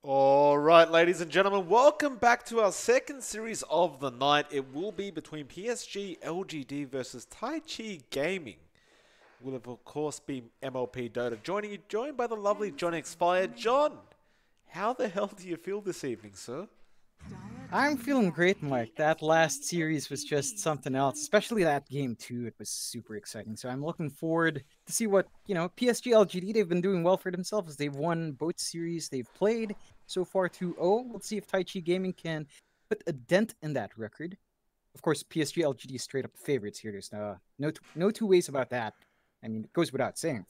All right, ladies and gentlemen, welcome back to our second series of the night. It will be between PSG.LGD versus Taichi Gaming. Will of course be MLPDota joined by the lovely johnxfire. John, how the hell do you feel this evening, sir? I'm feeling great, Mike. That last series was just something else, especially that game too. It was super exciting. So I'm looking forward to see what, PSG LGD, they've been doing well for themselves. They've won both series they've played so far 2-0. Let's see if Taichi Gaming can put a dent in that record. Of course, PSG LGD is straight up favorites here. There's no two ways about that. I mean, it goes without saying.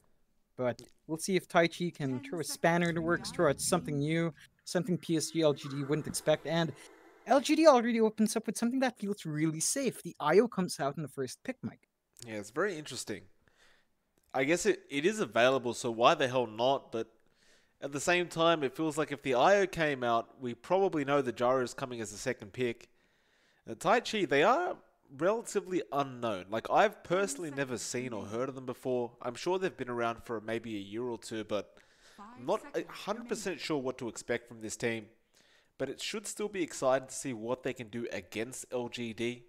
But we'll see if Taichi can throw a spanner in the works, throw out something new, something PSG LGD wouldn't expect. And LGD already opens up with something that feels really safe. The IO comes out in the first pick, Mike. Yeah, it's very interesting. I guess it is available, so why the hell not? But at the same time, it feels like if the IO came out, we probably know the Gyro is coming as a second pick. Taichi, they are relatively unknown. Like, I've personally never seen or heard of them before. I'm sure they've been around for maybe a year or two, but I'm not 100% sure what to expect from this team. But it should still be exciting to see what they can do against LGD.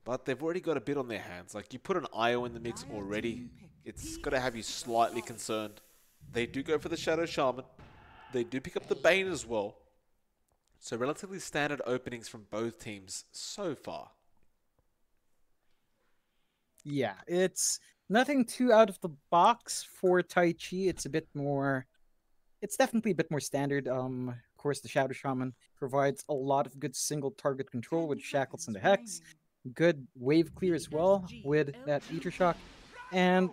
But they've already got a bit on their hands. Like, you put an IO in the mix already, it's got to have you slightly concerned. They do go for the Shadow Shaman. They do pick up the Bane as well. So relatively standard openings from both teams so far. Yeah, it's nothing too out of the box for Taichi. It's definitely a bit more standard. Of course, the Shadow Shaman provides a lot of good single target control with Shackles and the Hex. Good wave clear as well with that Ether Shock. And,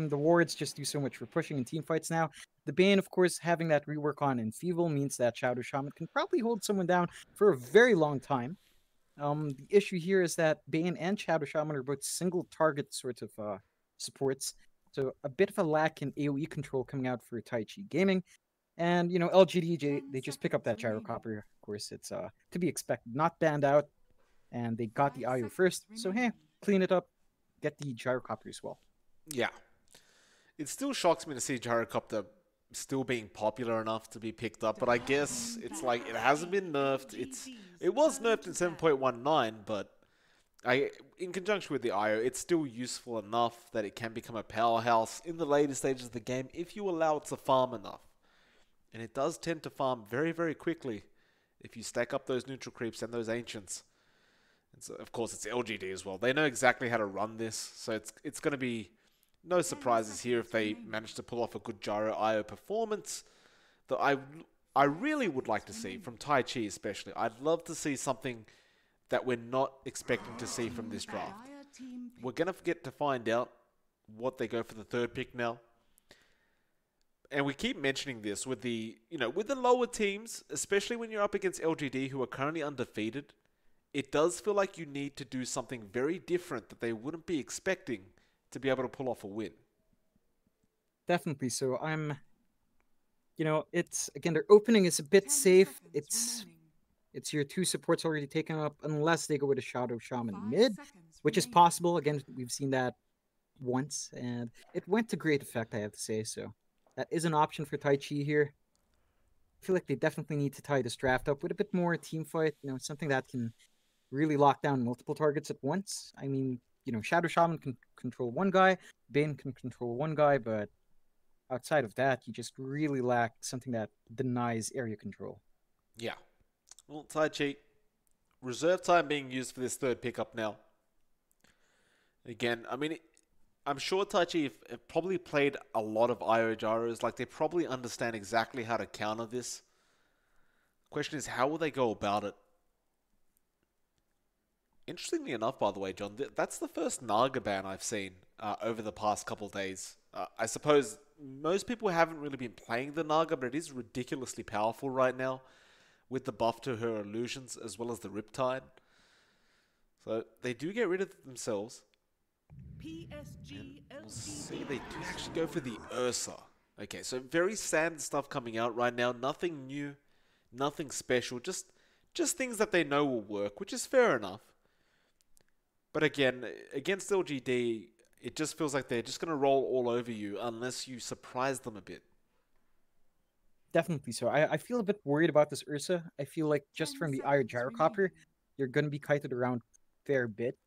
the wards just do so much for pushing in team fights now. The Bane, of course, having that rework on Enfeeble means that Shadow Shaman can probably hold someone down for a very long time. The issue here is that Bane and Shadow Shaman are both single target sorts of supports. So a bit of a lack in AoE control coming out for Taichi Gaming. And, LGD, they just pick up that Gyrocopter. Of course, it's to be expected, not banned out. And they got the IO first. So, hey, clean it up, get the Gyrocopter as well. Yeah. It still shocks me to see Gyrocopter still being popular enough to be picked up, but I guess it's like it hasn't been nerfed. It was nerfed in 7.19, but in conjunction with the IO, it's still useful enough that it can become a powerhouse in the later stages of the game if you allow it to farm enough. And it does tend to farm very, very quickly if you stack up those neutral creeps and those ancients. And so, of course, it's LGD as well. They know exactly how to run this, so it's going to be no surprises here if they manage to pull off a good Gyro IO performance that I really would like to see from Taichi especially. I'd love to see something that we're not expecting to see from this draft. We're going to get to find out what they go for the third pick now. And we keep mentioning this with the lower teams, especially when you're up against LGD who are currently undefeated. It does feel like you need to do something very different that they wouldn't be expecting to be able to pull off a win. Definitely. So it's again their opening is a bit safe. It's your two supports already taken up unless they go with a Shadow Shaman mid, which is possible. Again, we've seen that once, and it went to great effect, I have to say. So that is an option for Taichi here. I feel like they definitely need to tie this draft up with a bit more team fight, something that can really lock down multiple targets at once. I mean, Shadow Shaman can control one guy, Bane can control one guy, but outside of that, you just really lack something that denies area control. Yeah. Well, Taichi, reserve time being used for this third pickup now. Again, I mean, I'm sure Taichi have probably played a lot of IO Gyros. Like, they probably understand exactly how to counter this. Question is, how will they go about it? Interestingly enough, by the way, John, that's the first Naga ban I've seen over the past couple days. I suppose most people haven't really been playing the Naga, but it is ridiculously powerful right now with the buff to her illusions as well as the Riptide. So they do get rid of themselves. We'll see, they do actually go for the Ursa. Okay, so very standard stuff coming out right now. Nothing new, nothing special. Just things that they know will work, which is fair enough. But again, against LGD, it just feels like they're just going to roll all over you unless you surprise them a bit. Definitely so. I feel a bit worried about this Ursa. I feel like just 10 from the Iron seconds Gyrocopter, remaining. you're going to be kited around a fair bit.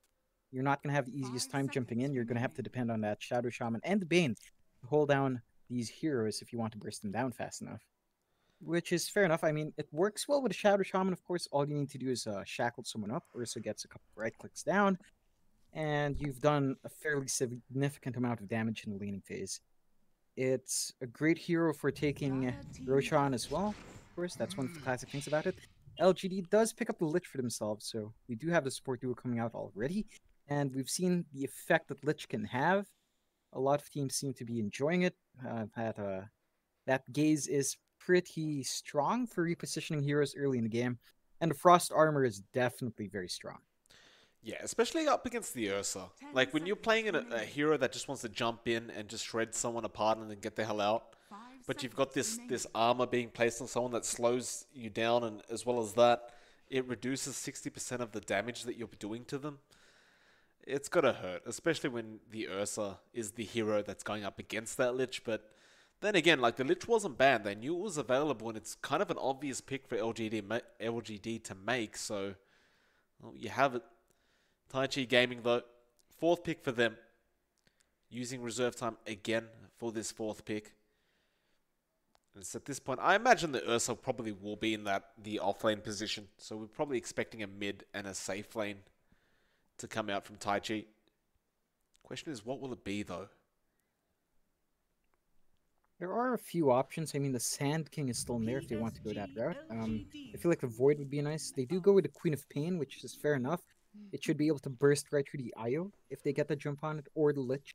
You're not going to have the easiest 5 time jumping seconds in. You're going to have to remaining. depend on that Shadow Shaman and the Bane to hold down these heroes if you want to burst them down fast enough. Which is fair enough. I mean, it works well with a Shadow Shaman, of course. All you need to do is shackle someone up. Ursa gets a couple right clicks down, and you've done a fairly significant amount of damage in the laning phase. It's a great hero for taking Dire team Roshan as double. well. Of course, that's one of the classic things about it. LGD does pick up the Lich for themselves, so we do have the support duo coming out already, and we've seen the effect that Lich can have. A lot of teams seem to be enjoying it. That gaze is pretty strong for repositioning heroes early in the game, and the Frost armor is definitely very strong. Yeah, especially up against the Ursa. 10 Like when you're playing a remaining. hero that just wants to jump in and just shred someone apart and then get the hell out, 5 but you've got seconds this remaining. armor being placed on someone that slows you down, and as well as that, it reduces 60% of the damage that you're doing to them. It's gotta hurt, especially when the Ursa is the hero that's going up against that Lich. But then again, like the Lich wasn't banned; they knew it was available, and it's kind of an obvious pick for LGD to make. So well, you have it. Taichi Gaming though, fourth pick for them, using reserve time again for this fourth pick. And it's at this point, I imagine the Ursa probably will be in the offlane position. So we're probably expecting a mid and a safe lane to come out from Taichi. Question is, what will it be though? There are a few options. I mean, the Sand King is still in there if they want to go that route. I PSG.LGD. feel like the Void would be nice. They do go with the Queen of Pain, which is fair enough. It should be able to burst right through the IO if they get the jump on it, or the Lich.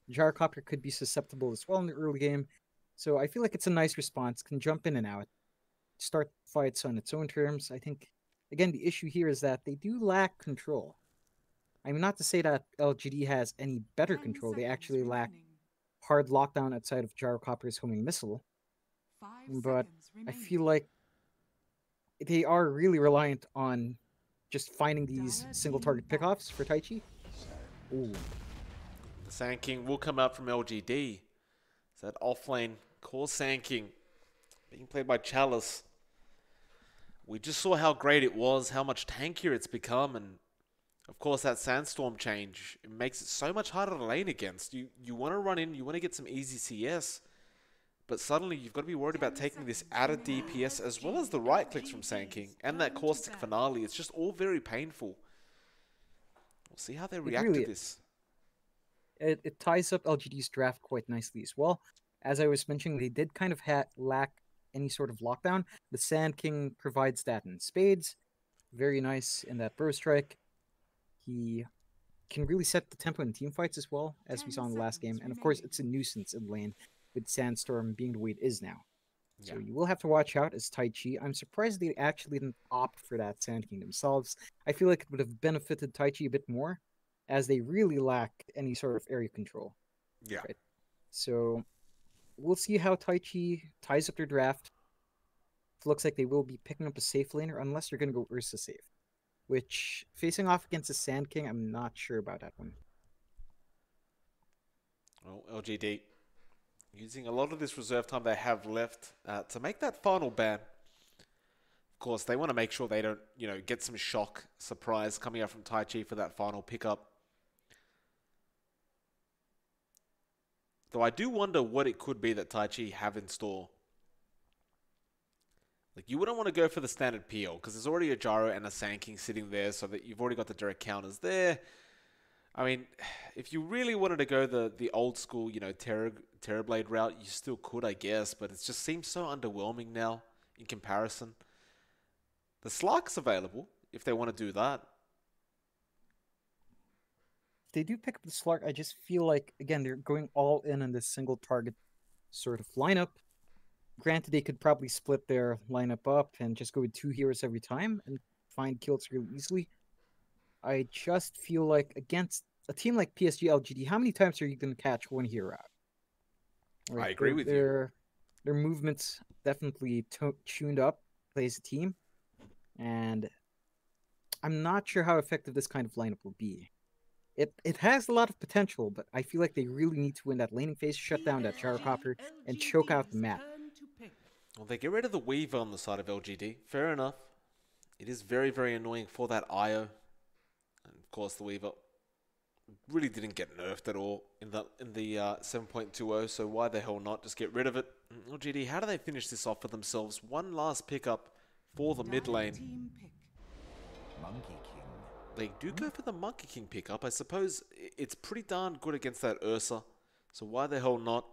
Gyrocopter could be susceptible as well in the early game. So I feel like it's a nice response, can jump in and out, start fights on its own terms. I think, again, the issue here is that they do lack control. I mean, not to say that LGD has any better 10 control, they seconds actually lack remaining. hard lockdown outside of Gyrocopter's homing missile, 5 but seconds I remaining. feel like they are really reliant on just finding these Dire single team target double. pickoffs for Taichi. Ooh, The Sand King will come out from LGD. It's that offlane core Sand King being played by Chalice. We just saw how great it was, how much tankier it's become, and of course that Sandstorm change, it makes it so much harder to lane against. You want to run in, you want to get some easy CS, but suddenly you've got to be worried 10 about taking this seconds added remaining. DPS as well as the right clicks from Sand King LGD's and that turn to caustic bat. finale. It's just all very painful. We'll see how they it react to really this. it ties up LGD's draft quite nicely as well. As I was mentioning, they did kind of lack any sort of lockdown. The Sand King provides that in spades. Very nice in that burst strike. He can really set the tempo in team fights as well, as we 10 saw in the last game. seconds And of course, remaining. it's a nuisance in lane with Sandstorm being the way it is now. Yeah. So you will have to watch out as Taichi. I'm surprised they actually didn't opt for that Sand King themselves. I feel like it would have benefited Taichi a bit more, as they really lack any sort of area control. Yeah. Right. So we'll see how Taichi ties up their draft. It looks like they will be picking up a safe laner unless they're going to go Ursa safe. Which, facing off against the Sand King, I'm not sure about that one. Well, LGD using a lot of this reserve time they have left to make that final ban. Of course, they want to make sure they don't, get some shock, surprise coming out from Taichi for that final pickup. Though I do wonder what it could be that Taichi have in store. Like, you wouldn't want to go for the standard PL, because there's already a Gyro and a Sand King sitting there, so that you've already got the direct counters there. I mean, if you really wanted to go the old school, Terrorblade route, you still could, I guess, but it just seems so underwhelming now in comparison. The Slark's available if they want to do that. If they do pick up the Slark, I just feel like, again, they're going all in on this single target sort of lineup. Granted, they could probably split their lineup up and just go with 2 heroes every time and find kills really easily. I just feel like against a team like PSG.LGD, how many times are you going to catch one hero out? Right, I agree with you. their movements definitely tuned up, plays a team, and I'm not sure how effective this kind of lineup will be. It has a lot of potential, but I feel like they really need to win that laning phase, shut down that Gyrocopter, and choke out the PLGD's map. turn to pick. Well, they get rid of the Weaver on the side of LGD. Fair enough. It is very, very annoying for that IO. And of course, the Weaver really didn't get nerfed at all in the 7.20, so why the hell not? Just get rid of it. LGD, how do they finish this off for themselves? One last pickup for the mid lane. They do go for the Monkey King pickup. I suppose it's pretty darn good against that Ursa, so why the hell not?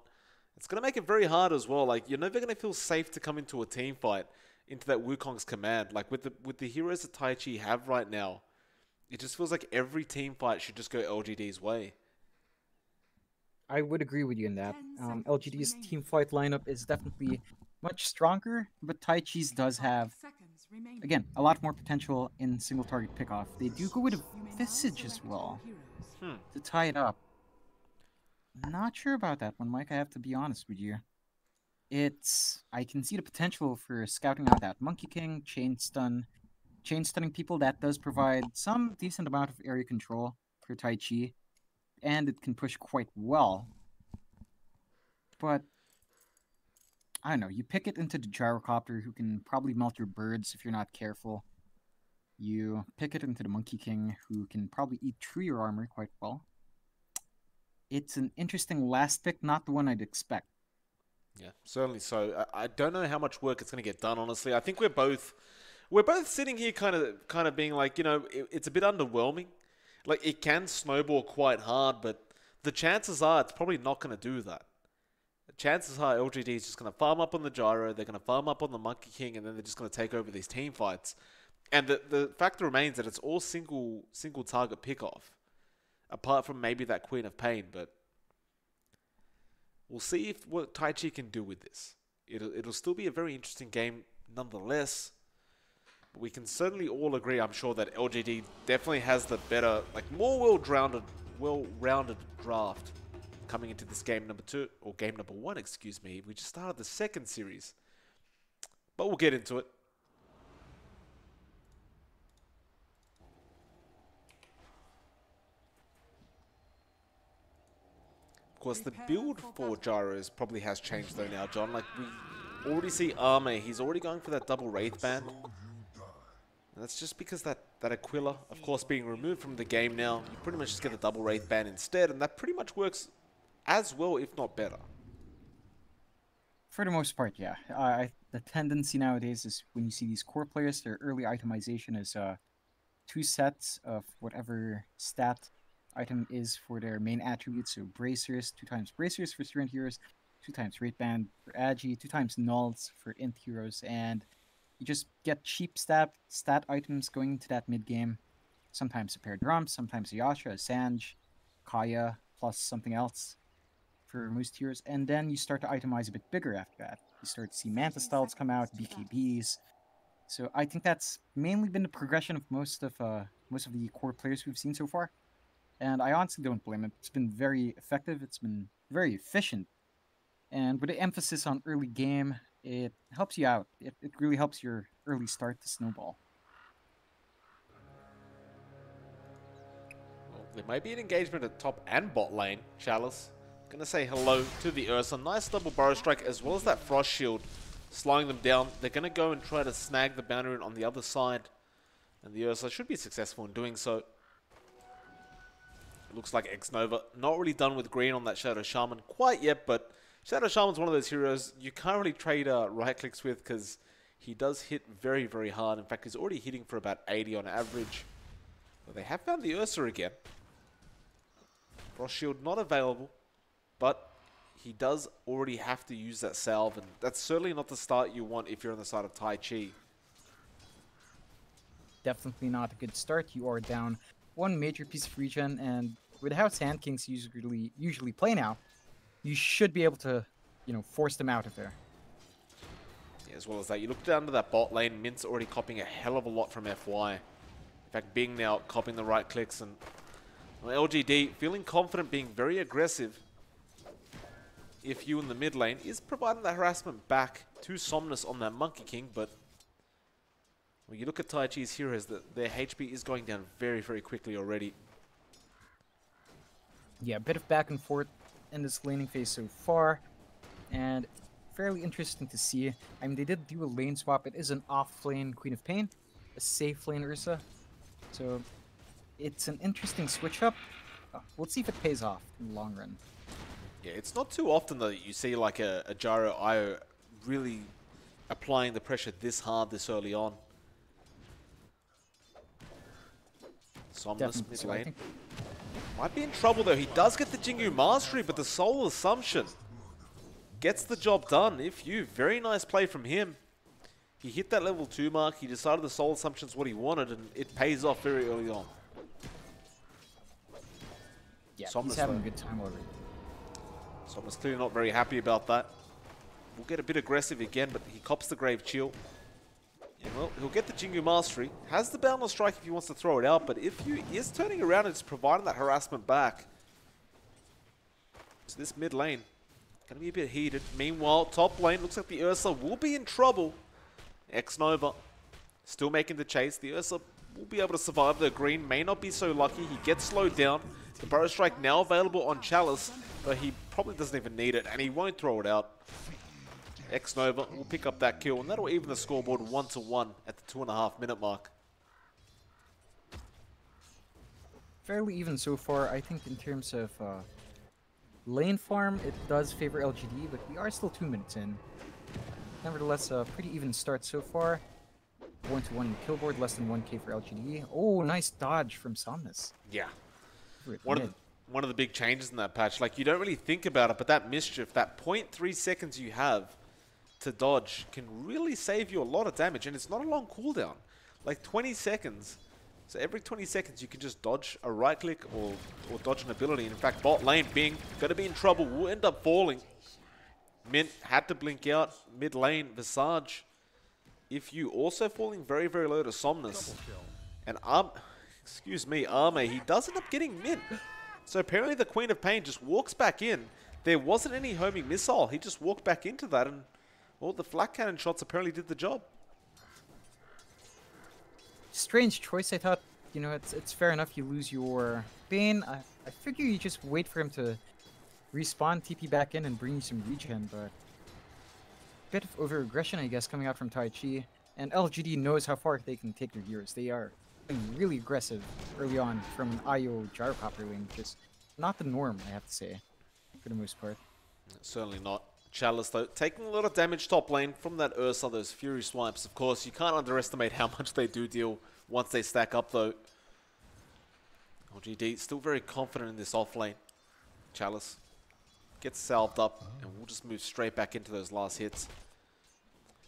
It's going to make it very hard as well. Like, you're never going to feel safe to come into a team fight into that Wukong's command. Like, with the heroes that Taichi have right now, it just feels like every team fight should just go LGD's way. I would agree with you in that. LGD's team fight lineup is definitely much stronger, but Taichi's does have, again, a lot more potential in single target pickoff. They do go with a Visage as well to tie it up. Not sure about that one, Mike. I have to be honest with you. I can see the potential for scouting out that Monkey King, chain stunning people. That does provide some decent amount of area control for Taichi, and it can push quite well. But I don't know. You pick it into the gyrocopter, who can probably melt your birds if you're not careful. You pick it into the Monkey King, who can probably eat through your armor quite well. It's an interesting last pick, not the one I'd expect. Yeah, certainly so. I don't know how much work it's going to get done, honestly. I think we're both sitting here kind of being like, it's a bit underwhelming. Like, it can snowball quite hard, but the chances are it's probably not going to do that. The chances are LGD is just going to farm up on the gyro, they're going to farm up on the Monkey King, and then they're just going to take over these team fights. And the fact remains that it's all single target pickoff. Apart from maybe that Queen of Pain, but we'll see what Taichi can do with this. It'll still be a very interesting game nonetheless. But we can certainly all agree, I'm sure, that LGD definitely has the better, like, more well-rounded draft coming into this game number 2, or game number 1, excuse me. We just started the second series. But we'll get into it. Of course, the build for Gyros probably has changed though now, John. Like, we already see Arme. He's already going for that double Wraith Band. And that's just because that Aquila, of course, being removed from the game now, you pretty much just get the double Wraith Band instead, and that pretty much works as well, if not better. For the most part, yeah. The tendency nowadays is when you see these core players, their early itemization is 2 sets of whatever stat item is for their main attributes. So bracers, 2 times bracers for strength heroes, 2 times Wraith Band for Agi, 2 times nulls for int heroes, and you just get cheap stat items going into that mid game. Sometimes a pair of drums, sometimes a Yasha, a Sanj, Kaya, plus something else for most heroes, and then you start to itemize a bit bigger after that. You start to see Manta styles come out, BKBs. So I think that's mainly been the progression of most of the core players we've seen so far. And I honestly don't blame it. It's been very effective. It's been very efficient. And with the emphasis on early game, it helps you out. It really helps your early start to snowball. Well, there may be an engagement at top and bot lane, Chalice. Gonna say hello to the Ursa. Nice double Burrow Strike as well as that Frost Shield, slowing them down. They're gonna go and try to snag the boundary on the other side. And the Ursa should be successful in doing so. Looks like X-Nova not really done with green on that Shadow Shaman quite yet, but Shadow Shaman's one of those heroes you can't really trade right clicks with because he does hit very, very hard. In fact, he's already hitting for about 80 on average. But they have found the Ursa again. Frost Shield not available, but he does already have to use that salve, and that's certainly not the start you want if you're on the side of Taichi. Definitely not a good start. You are down 1 major piece of regen, and with how Sand Kings usually play now, you should be able to, force them out of there. Yeah, as well as that, you look down to that bot lane, Mint's already copying a hell of a lot from FY. In fact, Bing now copying the right clicks, and LGD feeling confident, being very aggressive. If you in the mid lane is providing that harassment back to Somnus on that Monkey King, but when you look at Taichi's heroes, their HP is going down very, very quickly already. Yeah, a bit of back and forth in this laning phase so far, and fairly interesting to see. I mean, they did do a lane swap. It is an off-lane Queen of Pain, a safe lane Ursa. So it's an interesting switch-up. We'll see if it pays off in the long run. Yeah, it's not too often that you see like a Gyro IO really applying the pressure this hard this early on. Somnus mid lane. Might be in trouble though. He does get the Jingu Mastery, but the Soul Assumption gets the job done. If you, very nice play from him. He hit that level 2 mark. He decided the Soul Assumption is what he wanted, and it pays off very early on. Yeah, Somnus, he's having a good time already. Somnus clearly not very happy about that. We'll get a bit aggressive again, but he cops the Grave Chill. And well, he'll get the Jingu Mastery. Has the Boundless Strike if he wants to throw it out, but if you is turning around and just providing that harassment back. So this mid lane, gonna be a bit heated. Meanwhile, top lane, looks like the Ursa will be in trouble. X-Nova still making the chase. The Ursa will be able to survive. The green may not be so lucky. He gets slowed down. The Burrow Strike now available on Chalice, but he probably doesn't even need it, and he won't throw it out. X-Nova will pick up that kill, and that'll even the scoreboard 1-1 at the 2.5 minute mark. Fairly even so far. I think in terms of lane farm, it does favor LGD, but we are still 2 minutes in. Nevertheless, a pretty even start so far. 1-1 kill board, less than 1k for LGD. Oh, nice dodge from Somnus. Yeah. One of the big changes in that patch, like you don't really think about it, but that mischief, that 0.3 seconds you have to dodge can really save you a lot of damage, and it's not a long cooldown. Like 20 seconds. So every 20 seconds you can just dodge a right click or dodge an ability. And in fact, bot lane Bing gonna be in trouble, will end up falling. Mint had to blink out. Mid lane, Visage. If you also falling very, very low to Somnus. And excuse me, Arme, he does end up getting Mint. So apparently the Queen of Pain just walks back in. There wasn't any homing missile. He just walked back into that, and well, the flak cannon shots apparently did the job. Strange choice. I thought, you know, it's fair enough you lose your Bane. I figure you just wait for him to respawn, TP back in, and bring you some regen, but bit of over-aggression, I guess, coming out from Taichi. And LGD knows how far they can take their heroes. They are being really aggressive early on from an IO gyrocopter lane, which is not the norm, I have to say, for the most part. Certainly not. Chalice, though, taking a lot of damage top lane from that Ursa, those Fury swipes. Of course, you can't underestimate how much they do deal once they stack up, though. LGD still very confident in this off lane. Chalice gets salved up, and we'll just move straight back into those last hits.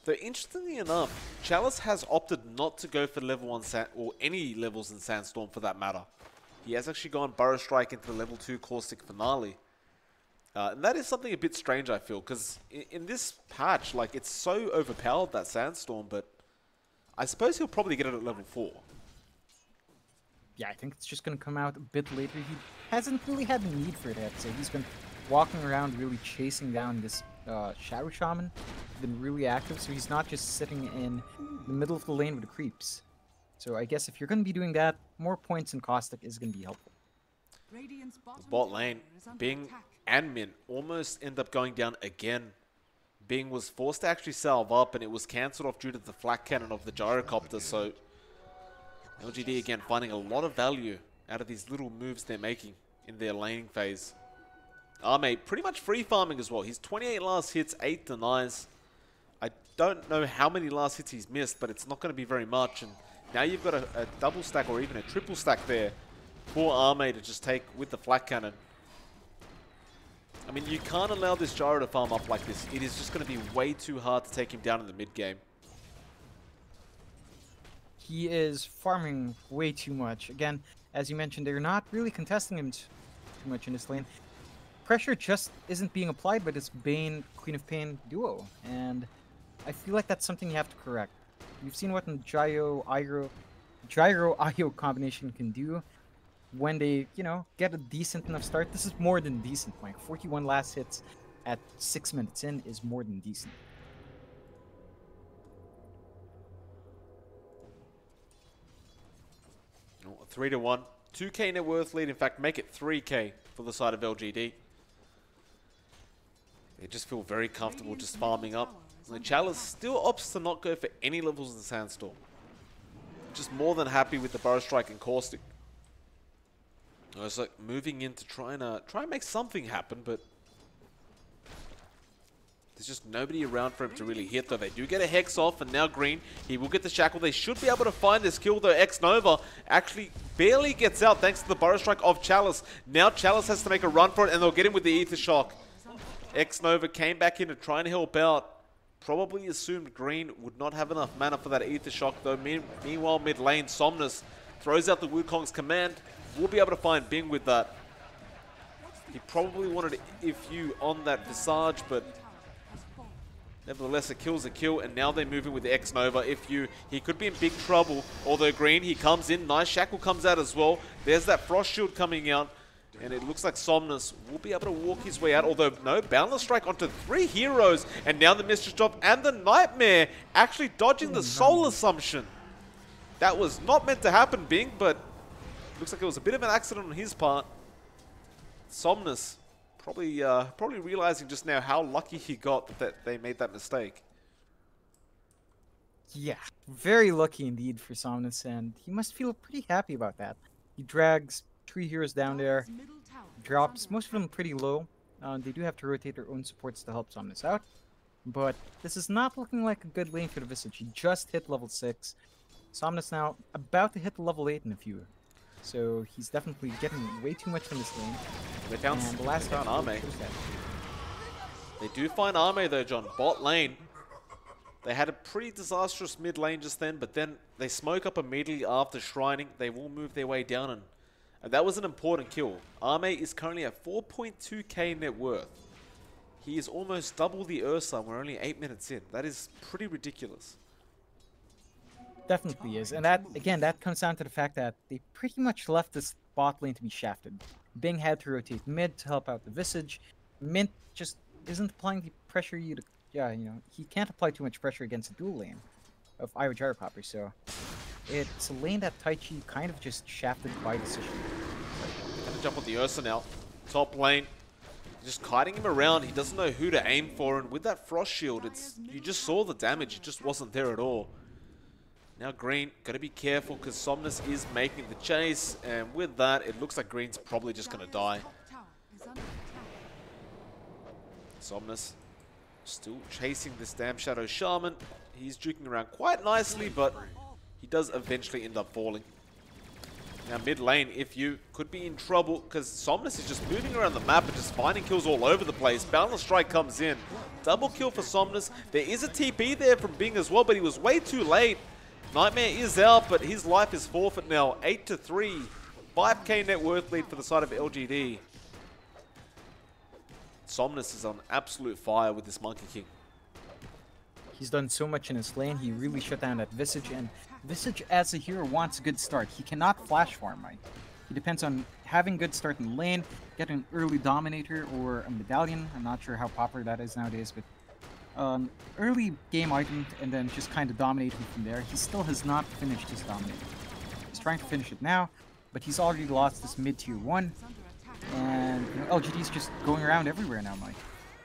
Though, interestingly enough, Chalice has opted not to go for level 1 or any levels in Sandstorm for that matter. He has actually gone Burrow Strike into the level 2 Caustic Finale. And that is something a bit strange, I feel, because in this patch, like, it's so overpowered, that Sandstorm, but I suppose he'll probably get it at level 4. Yeah, I think it's just going to come out a bit later. He hasn't really had the need for it, I have to say. He's been walking around really chasing down this Shadow Shaman. He's been really active, so he's not just sitting in the middle of the lane with the creeps. So I guess if you're going to be doing that, more points in Caustic is going to be helpful. The bot lane, Bing and Min almost end up going down again. Bing was forced to actually salve up, and it was cancelled off due to the flak cannon of the gyrocopter, so LGD again finding a lot of value out of these little moves they're making in their laning phase. Arme pretty much free farming as well. He's 28 last hits, 8 denies. I don't know how many last hits he's missed, but it's not going to be very much. And now you've got a double stack or even a triple stack there for Arme to just take with the flak cannon. I mean, you can't allow this Gyro to farm up like this. It is just going to be way too hard to take him down in the mid game. He is farming way too much. Again, as you mentioned, they're not really contesting him too much in this lane. Pressure just isn't being applied by this Bane Queen of Pain duo, and I feel like that's something you have to correct. You've seen what a Gyro IO combination can do when they, you know, get a decent enough start. This is more than decent, Mike. 41 last hits at 6 minutes in is more than decent. Oh, 3-1. 2k net worth lead. In fact, make it 3k for the side of LGD. They just feel very comfortable just farming up. The Chalice still opts to not go for any levels in the Sandstorm. Just more than happy with the Burrow Strike and Caustic. It's like moving in to try and make something happen, but there's just nobody around for him to really hit, though. They do get a Hex off, and now Green, he will get the Shackle. They should be able to find this kill, though. X-Nova actually barely gets out thanks to the Burrow Strike of Chalice. Now Chalice has to make a run for it, and they'll get him with the Ether Shock. X-Nova came back in to try and help out. Probably assumed Green would not have enough mana for that Ether Shock, though. Meanwhile, mid lane, Somnus throws out the Wukong's command. We'll be able to find Bing with that. He probably wanted If You on that Visage, but nevertheless, a kill's a kill, and now they're moving with the X-Nova. If You, he could be in big trouble, although Green, he comes in. Nice Shackle comes out as well. There's that Frost Shield coming out, and it looks like Somnus will be able to walk his way out, although no, Boundless Strike onto 3 heroes, and now the Mistress Drop and the Nightmare actually dodging the Soul Assumption. That was not meant to happen, Bing, but looks like it was a bit of an accident on his part. Somnus probably realizing just now how lucky he got that they made that mistake. Yeah, very lucky indeed for Somnus, and he must feel pretty happy about that. He drags 3 heroes down there, drops most of them pretty low. They do have to rotate their own supports to help Somnus out, but this is not looking like a good lane for the Visage. He just hit level 6. Somnus now about to hit level 8 in a few. So he's definitely getting way too much from this lane. They found Ame. They do find Ame though, John. Bot lane. They had a pretty disastrous mid lane just then, but then they smoke up immediately after shrining. They will move their way down, and that was an important kill. Ame is currently at 4.2k net worth. He is almost double the Ursa. We're only 8 minutes in. That is pretty ridiculous. Definitely is, and that again, that comes down to the fact that they pretty much left this bot lane to be shafted. Bing had to rotate mid to help out the Visage. Mint just isn't applying the pressure he can't apply too much pressure against a dual lane of Io Gyrocopter, so it's a lane that Taichi kind of just shafted by decision. Gonna jump on the Ursa now. Top lane. Just kiting him around. He doesn't know who to aim for, and with that Frost Shield, you just saw the damage. It just wasn't there at all. Now Green, gotta be careful because Somnus is making the chase, and with that, it looks like Green's probably just gonna die. Somnus still chasing this damn Shadow Shaman. He's juking around quite nicely, but he does eventually end up falling. Now mid lane, If You could be in trouble because Somnus is just moving around the map and just finding kills all over the place. Boundless Strike comes in. Double kill for Somnus. There is a TP there from Bing as well, but he was way too late. Nightmare is out, but his life is forfeit now. 8-3. 5k net worth lead for the side of LGD. Somnus is on absolute fire with this Monkey King. He's done so much in his lane. He really shut down that Visage, and Visage as a hero wants a good start. He cannot flash farm, right? He depends on having good start in the lane, get an early Dominator or a Medallion. I'm not sure how popular that is nowadays, but early game item and then just kind of dominating from there. He still has not finished his dominator. He's trying to finish it now, but he's already lost this mid-tier 1. And LGD's just going around everywhere now, Mike.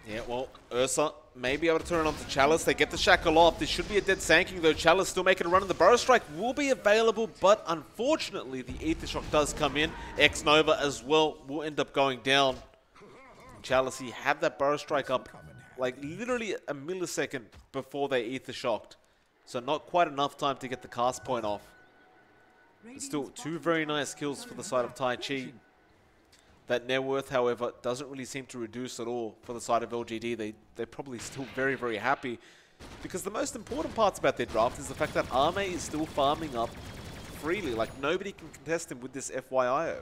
Yeah, well, Ursa may be able to turn it on to Chalice. They get the Shackle off. This should be a dead Sanking, though. Chalice still making a run, and the Burrow Strike will be available, but unfortunately, the Ether Shock does come in. X-Nova as well will end up going down. Chalice, he had that Burrow Strike up like literally a millisecond before they Ether Shocked. So not quite enough time to get the cast point off. But still, 2 very nice kills for the side of Taichi. That net worth, however, doesn't really seem to reduce at all for the side of LGD. They're probably still very, very happy. Because the most important parts about their draft is the fact that Ame is still farming up freely. Like, nobody can contest him with this FYIO.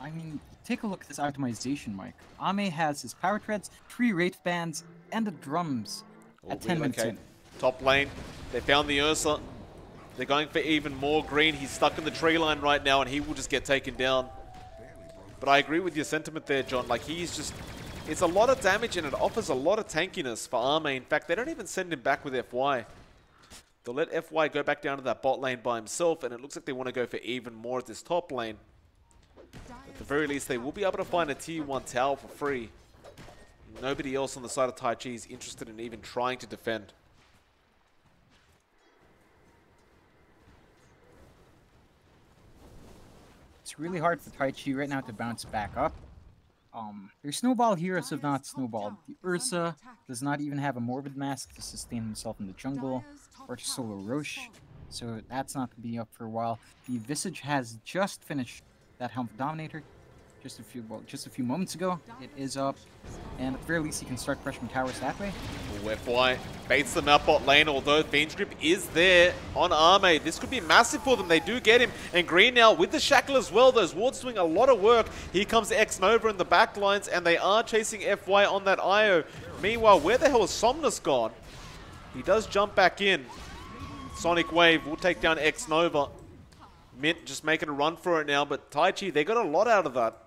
I mean, take a look at this optimization, Mike. Ame has his power treads, 3 Wraith Bands, and the drums at 10 minutes in. Top lane, they found the Ursa. They're going for even more Green. He's stuck in the tree line right now, and he will just get taken down. But I agree with your sentiment there, John. Like, he's just... It's a lot of damage, and it offers a lot of tankiness for Ame. In fact, they don't even send him back with FY. They'll let FY go back down to that bot lane by himself, and it looks like they want to go for even more at this top lane. At the very least, they will be able to find a tier 1 tower for free. nobody else on the side of Taichi is interested in even trying to defend. It's really hard for Taichi right now to bounce back up. Their snowball heroes have not snowballed. The Ursa does not even have a Morbid Mask to sustain himself in the jungle, or to solo Roche, so that's not going to be up for a while. The Visage has just finished that Helm of Dominator just a few moments ago. It is up, and at the very least he can start pressuring towers that way. FY baits them out bot lane, although Fiend's Grip is there on Arme. This could be massive for them. They do get him. And Green now with the Shackle as well. Those wards doing a lot of work. Here comes X Nova in the back lines, and they are chasing FY on that IO. Meanwhile, where the hell is Somnus gone? He does jump back in. Sonic Wave will take down X Nova. Mint just making a run for it now, but Taichi, they got a lot out of that.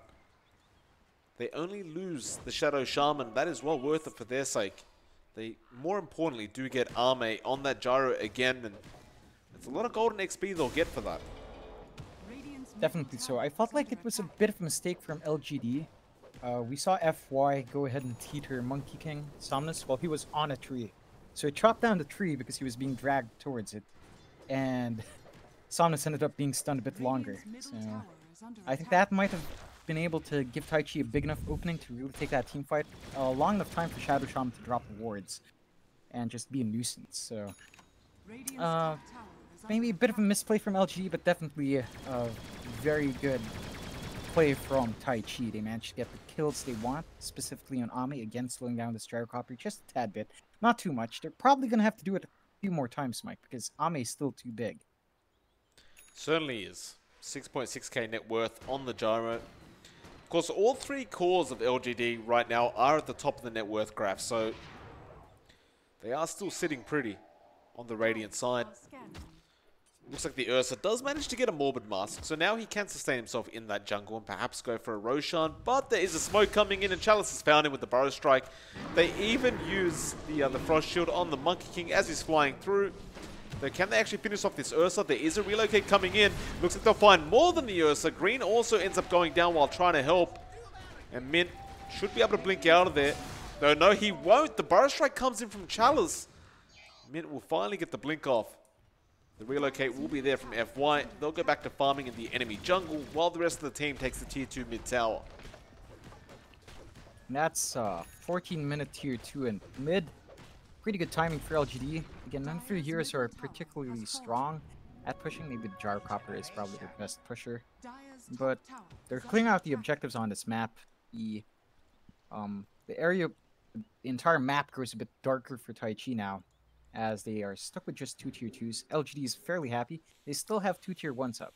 They only lose the Shadow Shaman. That is well worth it for their sake. They, more importantly, do get Arme on that gyro again, and it's a lot of golden XP they'll get for that. Definitely so. I felt like it was a bit of a mistake from LGD. We saw FY go ahead and teeter Monkey King Somnus while he was on a tree. So he chopped down the tree because he was being dragged towards it, and Somnus ended up being stunned a bit longer. So I think that might have been able to give Taichi a big enough opening to really take that team fight. Long enough time for Shadow Shaman to drop the wards and just be a nuisance. So maybe a bit of a misplay from LG, but definitely a very good play from Taichi. They managed to get the kills they want, specifically on Ami, again slowing down the Stryrocopter just a tad bit. Not too much. They're probably going to have to do it a few more times, Mike, because Ami is still too big. Certainly is. 6.6k net worth on the gyro. Of course, all three cores of LGD right now are at the top of the net worth graph, so they are still sitting pretty on the Radiant side. Looks like the Ursa does manage to get a Morbid Mask, so now he can sustain himself in that jungle and perhaps go for a Roshan, but there is a smoke coming in and Chalice has found him with the Burrow Strike. They even use the Frost Shield on the Monkey King as he's flying through. Though, can they actually finish off this Ursa? There is a relocate coming in. Looks like they'll find more than the Ursa. Green also ends up going down while trying to help. And Mint should be able to blink out of there. No, he won't. The Burrow Strike comes in from Chalice. Mint will finally get the blink off. The relocate will be there from FY. They'll go back to farming in the enemy jungle while the rest of the team takes the tier 2 mid tower. And that's 14-minute tier 2 and mid. Pretty good timing for LGD. Again, none of their heroes are particularly strong at pushing. Maybe the Gyrocopter is probably their best pusher. But they're clearing out the objectives on this map. The entire map grows a bit darker for Taichi now, as they are stuck with just 2 tier 2s. LGD is fairly happy. They still have 2 tier 1s up.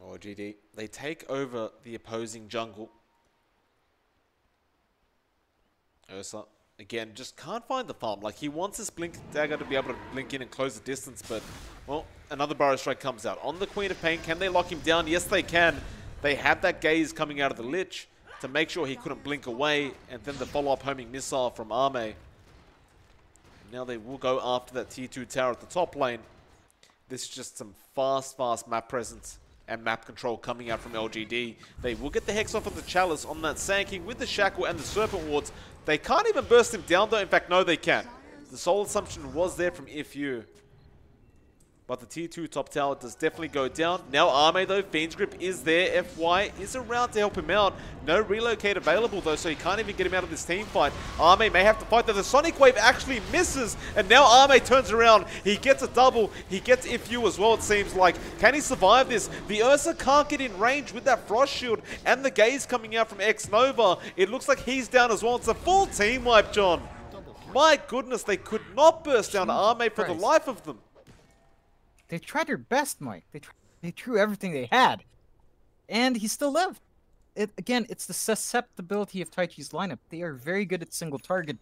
LGD, they take over the opposing jungle. Ursa, again, just can't find the farm. Like, he wants this Blink Dagger to be able to blink in and close the distance, but, well, another Burrow Strike comes out. On the Queen of Pain, can they lock him down? Yes, they can. They had that gaze coming out of the Lich to make sure he couldn't blink away, and then the follow-up homing missile from Arme. Now they will go after that tier 2 tower at the top lane. This is just some fast map presence and map control coming out from LGD. They will get the Hex off of the Chalice on that Sand King with the Shackle and the Serpent Wards. They can't even burst him down though. In fact, no, they can. The Soul Assumption was there from IFU. But the tier 2 top tower does definitely go down. Now Arme though, Fiend's Grip is there. FY is around to help him out. No relocate available though, so he can't even get him out of this team fight. Arme may have to fight though. The Sonic Wave actually misses. And now Arme turns around. He gets a double. He gets IFU as well, it seems like. Can he survive this? The Ursa can't get in range with that Frost Shield and the gaze coming out from X Nova. It looks like he's down as well. It's a full team wipe, John. My goodness, they could not burst down Arme for the life of them. They tried their best, Mike. They threw everything they had. And he still lived. Again, it's the susceptibility of Taichi's lineup. They are very good at single target.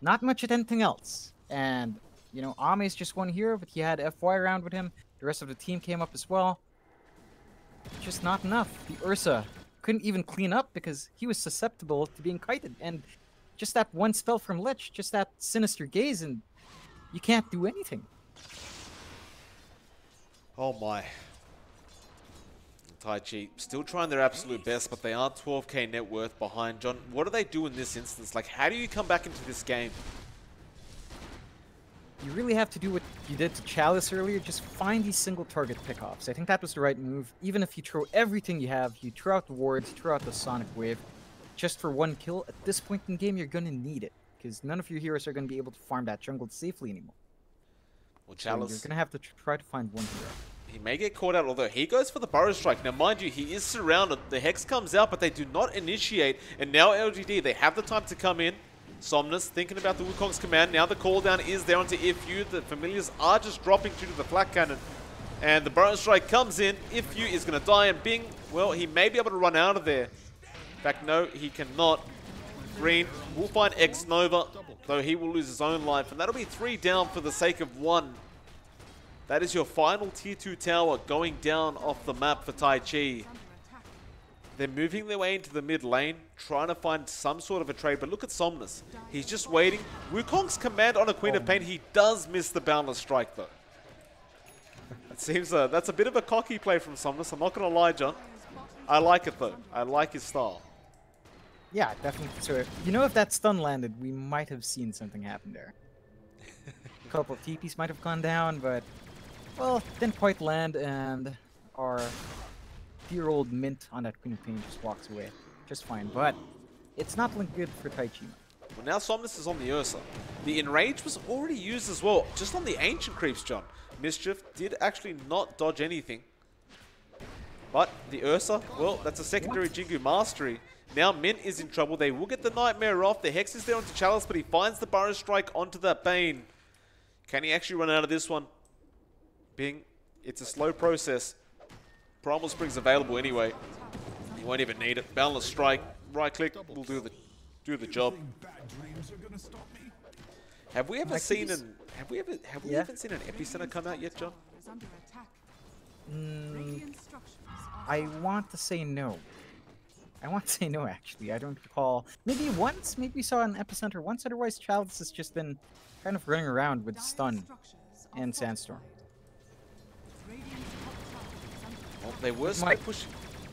Not much at anything else. And, you know, Ame's just one hero, but he had FY around with him. The rest of the team came up as well. Just not enough. The Ursa couldn't even clean up because he was susceptible to being kited. And just that one spell from Lich, just that Sinister Gaze, and you can't do anything. Oh my. Taichi. Still trying their absolute best, but they are 12k net worth behind. John, what do they do in this instance? Like, how do you come back into this game? You really have to do what you did to Chalice earlier, just find these single target pickoffs. I think that was the right move. Even if you throw everything you have, you throw out the wards, throw out the Sonic Wave, just for one kill, at this point in the game, you're gonna need it. Because none of your heroes are gonna be able to farm that jungle safely anymore. Well, Chalice... So you're gonna have to try to find one hero. He may get caught out, although he goes for the Burrow Strike. Now, mind you, he is surrounded. The Hex comes out, but they do not initiate. And now LGD, they have the time to come in. Somnus thinking about the Wukong's command. Now the cooldown is there onto If The familiars are just dropping due to the Flak Cannon. And the Burrow Strike comes in. If is going to die. And Bing, well, he may be able to run out of there. In fact, no, he cannot. Green will find X Nova, though he will lose his own life. And that'll be 3 down for the sake of 1. That is your final tier 2 tower going down off the map for Taichi. They're moving their way into the mid lane, trying to find some sort of a trade. But look at Somnus. He's just waiting. Wukong's command on a Queen of Pain. He does miss the Boundless Strike, though. It seems that's a bit of a cocky play from Somnus. I'm not going to lie, John. I like it, though. I like his style. Yeah, definitely. So, if that stun landed, we might have seen something happen there. A couple of TPs might have gone down, but, well, didn't quite land, and our dear-old Mint on that Queen of Pain just walks away. Just fine, but it's not looking good for Taichi. Well, now Somnus is on the Ursa. The Enrage was already used as well, just on the Ancient Creeps, John. Mischief did actually not dodge anything. But the Ursa, well, that's a secondary Jingu Mastery. Now Mint is in trouble. They will get the Nightmare off. The Hex is there onto Chalice, but he finds the Burrow Strike onto that Bane. Can he actually run out of this one? Bing, it's a slow process. Primal Spring's available anyway. You won't even need it. Boundless Strike, right click, will do the job. Have we ever seen an even seen an Epicenter come out yet, John? I want to say no. Actually. I don't recall. Maybe once. Maybe we saw an Epicenter once. Otherwise, Chalice has just been kind of running around with Stun and Sandstorm. Well, they were pushing.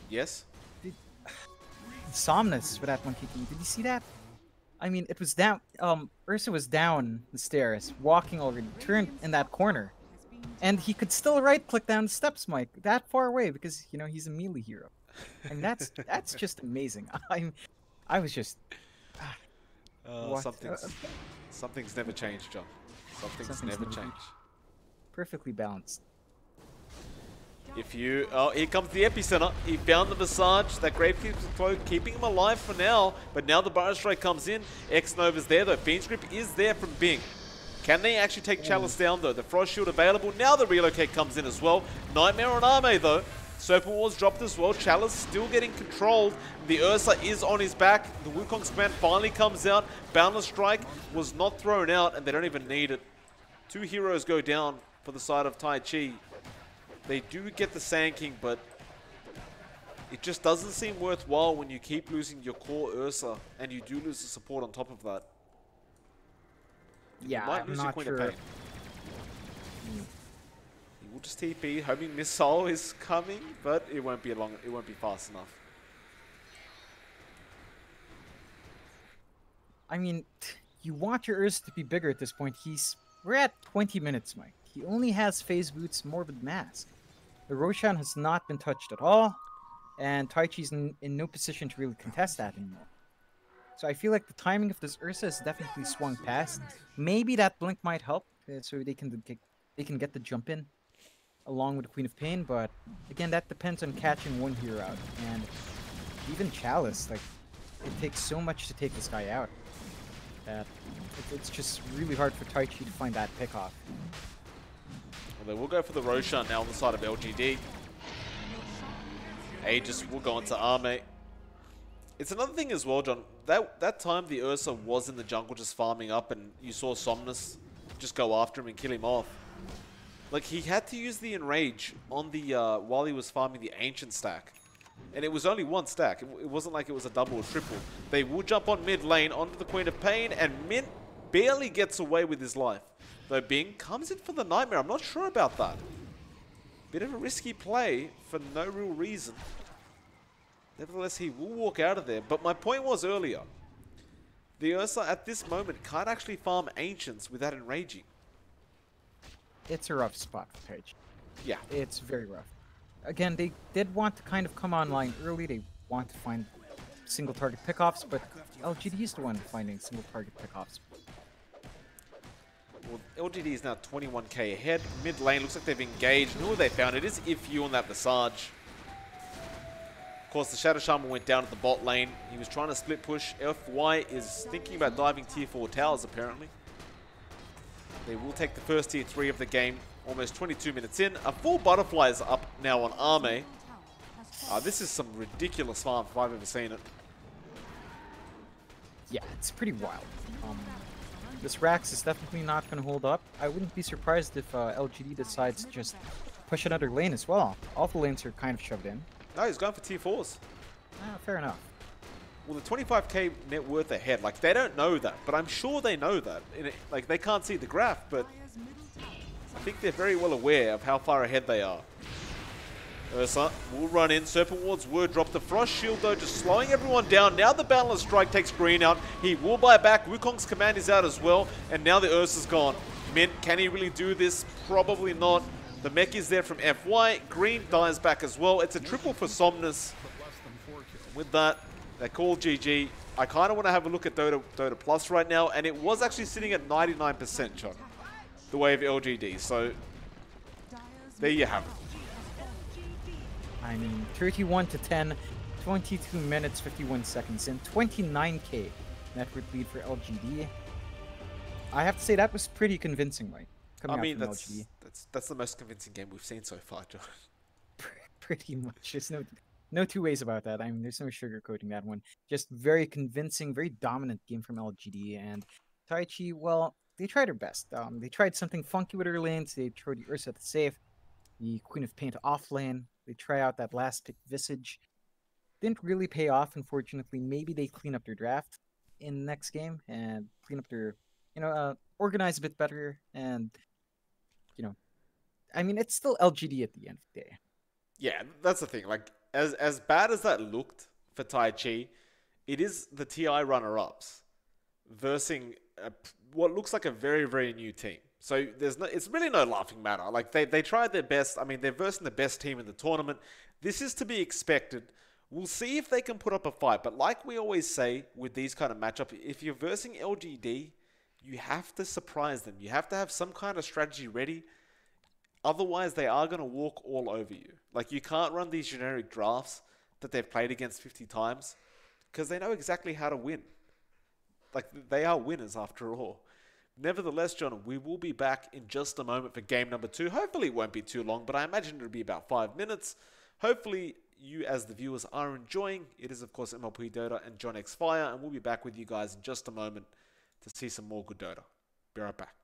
Yes? Somnus with that one kicking. Did you see that? I mean, it was down. Ursa was down the stairs, walking already, turned in that corner. And he could still right-click down the steps, Mike, that far away, because, he's a melee hero. And that's just amazing. I was just... Something's never changed, John. Something's never changed. Perfectly balanced. Oh, here comes the Epicenter. He found the Visage. That Gravekeeper's Cloak keeping him alive for now. But now the Burrow Strike comes in. X-Nova's there, though. Fiend's Grip is there from Bing. Can they actually take Chalice down, though? The Frost Shield available. Now the Relocate comes in as well. Nightmare on Arme, though. Serpent Wars dropped as well. Chalice still getting controlled. The Ursa is on his back. The Wukong's command finally comes out. Boundless Strike was not thrown out, and they don't even need it. 2 heroes go down for the side of Taichi. They do get the Sand King, but it just doesn't seem worthwhile when you keep losing your core Ursa, and you do lose the support on top of that. Yeah, you might lose your Queen of Pain. He will just TP, hoping Missile is coming, but it won't be fast enough. I mean, you want your Ursa to be bigger at this point. We're at 20 minutes, Mike. He only has Phase Boots, Morbid Mask. The Roshan has not been touched at all, and Taichi's in no position to really contest that anymore. So I feel like the timing of this Ursa is definitely swung past. Maybe that Blink might help, so they can get the jump in along with the Queen of Pain, but again, that depends on catching one hero out. And even Chalice, like, it takes so much to take this guy out that it's just really hard for Taichi to find that pick off. Well, they will go for the Roshan now on the side of LGD. Aegis will go into Arme. It's another thing as well, John. That time the Ursa was in the jungle just farming up, and you saw Somnus just go after him and kill him off. Like, he had to use the Enrage on the while he was farming the Ancient stack. And it was only 1 stack. It wasn't like it was a double or triple. They will jump on mid lane onto the Queen of Pain, and Mint barely gets away with his life. Though Bing comes in for the Nightmare. I'm not sure about that. Bit of a risky play for no real reason. Nevertheless, he will walk out of there. But my point was earlier, the Ursa at this moment can't actually farm Ancients without enraging. It's a rough spot for Taichi. Yeah. It's very rough. Again, they did want to kind of come online early. They want to find single target pickoffs, but LGD is the one finding single target pickoffs. Well, LGD is now 21k ahead. Mid lane looks like they've engaged. Who have they found? It is Ifyu on that Visage. Of course, the Shadow Shaman went down at the bot lane. He was trying to split push. FY is thinking about diving tier 4 towers, apparently. They will take the first tier 3 of the game. Almost 22 minutes in. A full butterfly is up now on Arme. This is some ridiculous farm if I've ever seen it. Yeah, it's pretty wild. This Rax is definitely not going to hold up. I wouldn't be surprised if LGD decides to just push another lane as well. All the lanes are kind of shoved in. No, he's going for tier 4s. Fair enough. Well, the 25k net worth ahead, like, they don't know that, but I'm sure they know that. Like, they can't see the graph, but I think they're very well aware of how far ahead they are. Ursa will run in. Serpent Wards were dropped. The Frost Shield, though, just slowing everyone down. Now the Boundless Strike takes Green out. He will buy back. Wukong's command is out as well, and now the Ursa's gone. Mint, can he really do this? Probably not. The mech is there from FY. Green dies back as well. It's a triple for Somnus. With that, they call GG. I kind of want to have a look at Dota Plus right now, and it was actually sitting at 99%, John. The way of LGD. So, there you have it. I mean, 31 to 10, 22 minutes, 51 seconds in, 29k net worth lead for LGD. I have to say that was pretty convincing, like, coming out from LGD. That's the most convincing game we've seen so far, John. Pretty much. There's no two ways about that. I mean, there's no sugarcoating that one. Just very convincing, very dominant game from LGD. And Taichi, well, they tried their best. They tried something funky with their lanes. They tried the Ursa to save, the Queen of Paint off lane. They try out that last pick Visage. Didn't really pay off, unfortunately. Maybe they clean up their draft in the next game and clean up their, organize a bit better. And, I mean, it's still LGD at the end of the day. Yeah, that's the thing. Like, as bad as that looked for Taichi, it is the TI runner-ups versus what looks like a very, very new team. So it's really no laughing matter. Like, they tried their best. I mean, they're versing the best team in the tournament. This is to be expected. We'll see if they can put up a fight. But like we always say with these kind of matchups, if you're versing LGD, you have to surprise them. You have to have some kind of strategy ready. Otherwise, they are going to walk all over you. Like, you can't run these generic drafts that they've played against 50 times because they know exactly how to win. Like, they are winners after all. Nevertheless, John, we will be back in just a moment for game number 2. Hopefully it won't be too long, but I imagine it'll be about 5 minutes. Hopefully you as the viewers are enjoying. It is, of course, MLPDota and JohnXFire, and we'll be back with you guys in just a moment to see some more good Dota. Be right back.